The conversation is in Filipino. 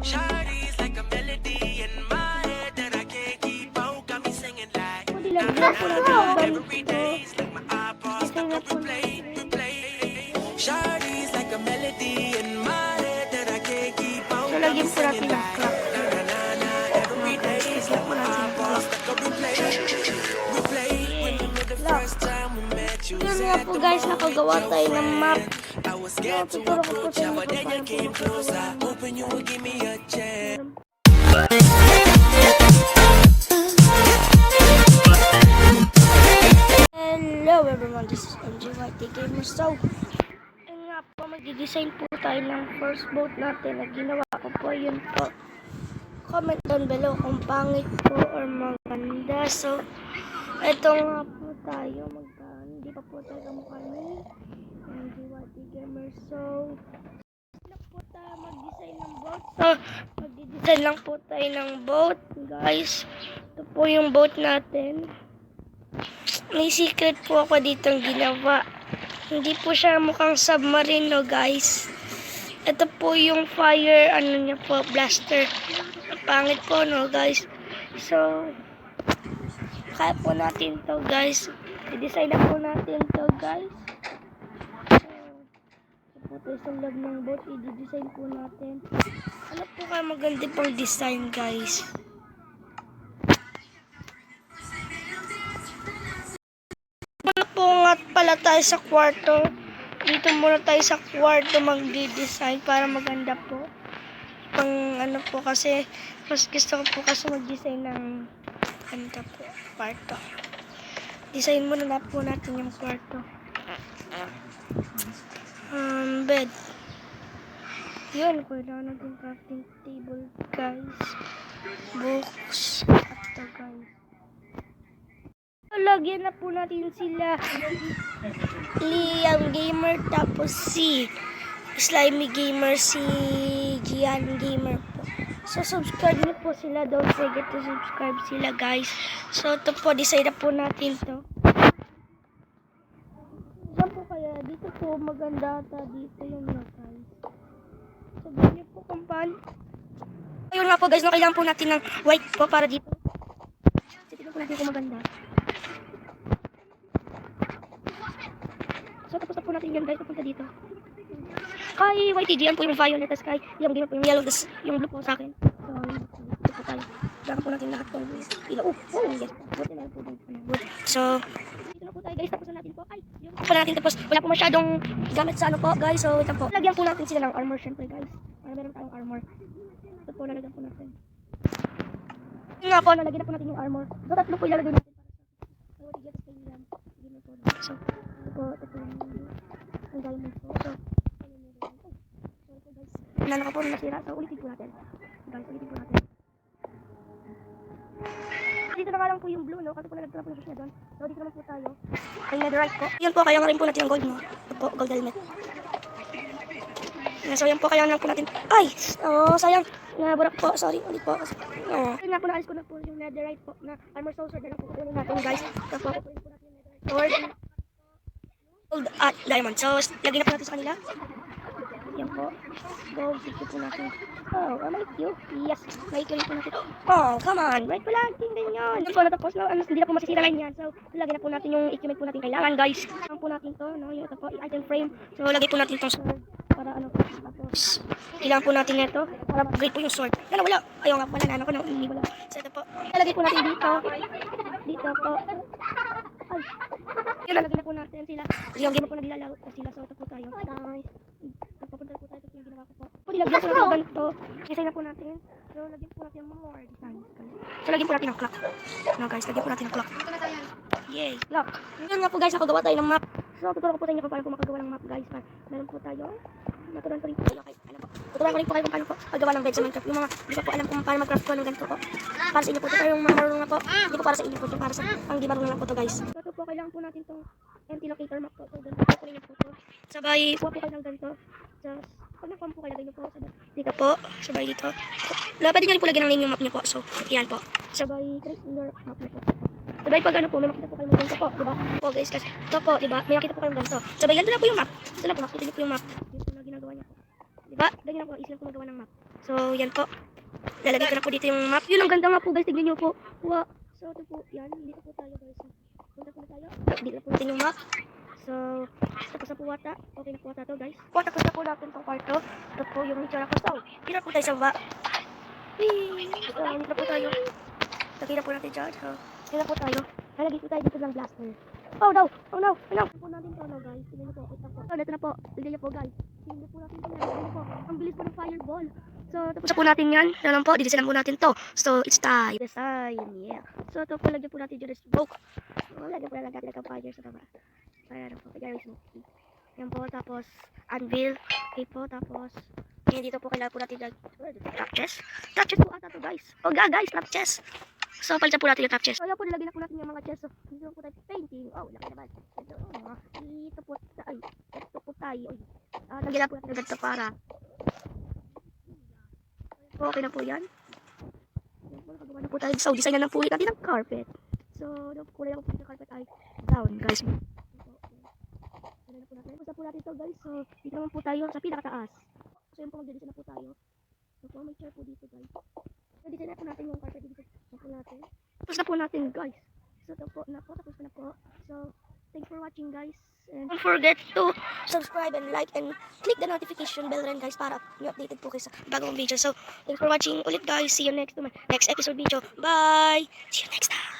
Shawty's like a melody in my head that I can't keep out. Got me singing like Nilagyan po natin yung every ganito. day's like my iPod Design stuck na on po replay, natin. replay. Shawty's like a melody in my head that I can't keep out. So, Got me lagyan po natin singing ng like clock. every Guys, day's lagyan like po my natin ng iPod clock. stuck on replay, replay. Remember the Clock. first time we met, you Yun was nga at po the guys, mall nakagawa with tayo your ng map. friend. I was So, scared to tuturo ko po approach sa you, inyo but kung then you paano po came closer, magagawa ng map. hoping you would give me a chance. Hello everyone, this is MJYT Gamer. So, ayun nga po, magdi-design po tayo ng first boat natin na ginawa ko po. Yun po. Comment down below kung pangit po or maganda. So, eto nga po tayo. Hindi pa po tayo kamukha ni MJYT Gamer. So, na po tayo mag-design ng boat. So, magdi-design lang po tayo ng boat, guys. Ito po yung boat natin. May secret po ako ditong ginawa. Hindi po siya mukhang submarine, no, guys. Ito po yung fire, niya po, blaster. Pangit po, no, guys. So, kaya po natin to, guys. I-design na po natin to, guys. Ito po tayo sa loob ng boat. I-design po natin. Ano po kaya maganda pang design, guys? Po nga pala tayo sa kwarto. Dito muna tayo sa kwarto magdi-design para maganda po. Pang ano po kasi, mas gusto ko po kasi mag-design ng ganda po, kwarto. Design muna na po natin yung kwarto. Bed. Yun, kailangan natin crafting table, guys. Books. Ito, guys. Lagyan na po natin sila Liam Gamer, tapos si Slimy Gamer, si Gian Gamer po. So, subscribe niyo po sila. Don't forget to subscribe sila, guys. So, ito po, decide na po natin to. Saan po kaya? Dito po, maganda ata. Dito yung lokal. Sabihin niyo po kung paano. Ayun nga po, guys, no, kailangan po natin ng white po para dito. Tignan po natin kung maganda. So, tapos na po natin yan, guys. Papunta dito. Kay YTG, yan po yung violet. Tapos kay yung game po yung yellow. Tapos yung blue po sa akin. So, ito po tayo. Gagawin po natin lahat po. Ilaw. Oh, yes. Buti na po. So, dito na po tayo, guys. Tapos na natin po. Ay, yung po natin. Tapos, wala po masyadong gamit sa ano po, guys. So, ito po. Lagyan po natin sila ng armor, syempre, guys. Para meron tayong armor. Ito po, nalagyan po natin. Yun nga po, nalagyan na po natin yung armor. So, tatlo po ilalagay natin. So, ito po yung diamond po. So, nano ko po nasira. So, ulitin po natin. Guys, ulitin po natin. Dito na nga lang po yung blue, no? Kasi po nalagyan na po yung fish niya doon. So, dito naman po tayo. Ay, netherite po. Yan po, kaya nga rin po natin ang gold, no? Ito po, gold helmet. So, yan po, kaya nga lang po natin. Ay! Oh, sayang. Naburak po. Sorry, ulit po. Yun nga po, naalis ko na po yung netherite po. Na armor soul sword na lang po kukunin natin, guys. So, po, kukunin po natin yung netherite sword. Gold at diamond. So, lagyan na po natin sa kanila. Yan po. Gold. Sige po natin. Oh, may Q. Yes. May Q po natin. Oh, come on. Right po lang. Tingnan nyo. Yan po natapos na. Hindi na po masisira line yan. So, lagyan na po natin yung equipment po natin kailangan, guys. Lagyan po natin to. No? Yung ito po, item frame. So, lagay po natin itong sword. Para ano po. Tapos, kailangan po natin ito. Para mag-grade po yung sword. Yan, wala. Ayaw nga pala. Ano ko na. Hindi wala. So, ito po. Lagay po natin dito. Dito po. Ay. Yun, lalagyan na po natin sila. Yung game po naglalaro po sila. So, ito po tayo. Guys. Papunta po tayo sa yung ginawa ko po. So, nilagyan po natin yung ganito. Design na po natin. So, lagyan po natin yung more design. So, lagyan po natin ang clock. No, guys. Lagyan po natin ang clock. Yay. Clock. Yun nga po, guys. Nakagawa tayo ng map. So, tuturo ko po sa inyo kung paano po makagawa ng map, guys. Meron po tayo. Naturuan ko rin po kayo. Ano po. Tuturuan ko rin po kayo kung paano po paggawa ng bed sa Minecraft. Yung mga hindi pa po alam kung paano mag-craft po ng ganito po. Para sa inyo po. Ito yung mga marunong na po. Hindi po para sa inyo po. Para sa ang di marunong lang po to, guys. So, ito po, kailangan po natin itong empty locator map po. So, ganito po rin po to. Sabay, kuha po kayo ng ganito. So, pag nakuha po kayo, lagay nyo po. Sabay, dito po. Sabay dito. Pwede nyo rin po lagyan ng name yung map nyo po. So, yan po. Sabay, create your map nyo po. Sabay, pag ano po, may makita po kayo ng ganito po. Diba? Po, guys, kasi ito po, diba? May makita po kayo ng ganito. Sabay, ganito na po yung map. Ito na po, makita nyo po yung map. Yun po na ginagawa niya po. Diba? Ganyan na po, easy lang po magawa ng map. So, yan po. Lalagay ko na po dito yung map. Yun, ang ganda nga po guys. Tignan nyo po. Wow. So, ito po. Yan. Dito po tayo guys. Punta po na tayo. Dito na po natin yung map. So, tapos na po wata. Okay na po wata to guys. Po, tapos na po natin itong kwarto. Ito po yung itsura ko. So, dito po tayo sa baba. So, dito na po tayo. Nakita po natin dyan. So, dito na po tayo. Lalagay po tayo dito ng blaster. Oh no! Oh no! Oh no! Tignan po natin ito no guys. Tignan nyo po. Ito po. So, dito na po. Tignan nyo po guys. Tignan po natin ito. Tignan nyo po. Ang bilis po ng fireball. So, tapos na po natin yan. Ano lang po, didesignan po natin to. So, it's time. Design, yeah. So, ito po, lagyan po natin dyan ng smoke. So, lagyan po natin ng fire sa baba. Para po, kaya yung smoke. Yan po, tapos, anvil. Okay po, tapos, yan dito po, kailangan po natin trap chest. Trap chest po ata to, guys. Oh, guys, trap chest. So, palitan po natin yung trap chest. So, yan po, nilagyan na po natin yung mga chest. So, dito po tayo painting. Oh, laki naman. Dito po tayo. Ito po tayo. Lagyan na po natin ng ganito para okay na po yan. Yan po, nakagawa na po tayo. So, design na po ulit natin ng carpet. So, kulay na po ng carpet ay brown, guys. Kulay na po natin. Basta po natin ito, guys. So, dito naman po tayo sa pinakataas. So, yun po, mag-design na po tayo. So, po, may chair po dito, guys. So, design na po natin yung carpet dito. So, po natin. Tapos na po natin, guys. So, ito po na po. Tapos na po. So, thanks for watching, guys. And don't forget to subscribe and like and click the notification bell rin guys para updated po kayo sa bagong video. So, thanks for watching ulit guys. See you next episode video. Bye! See you next time!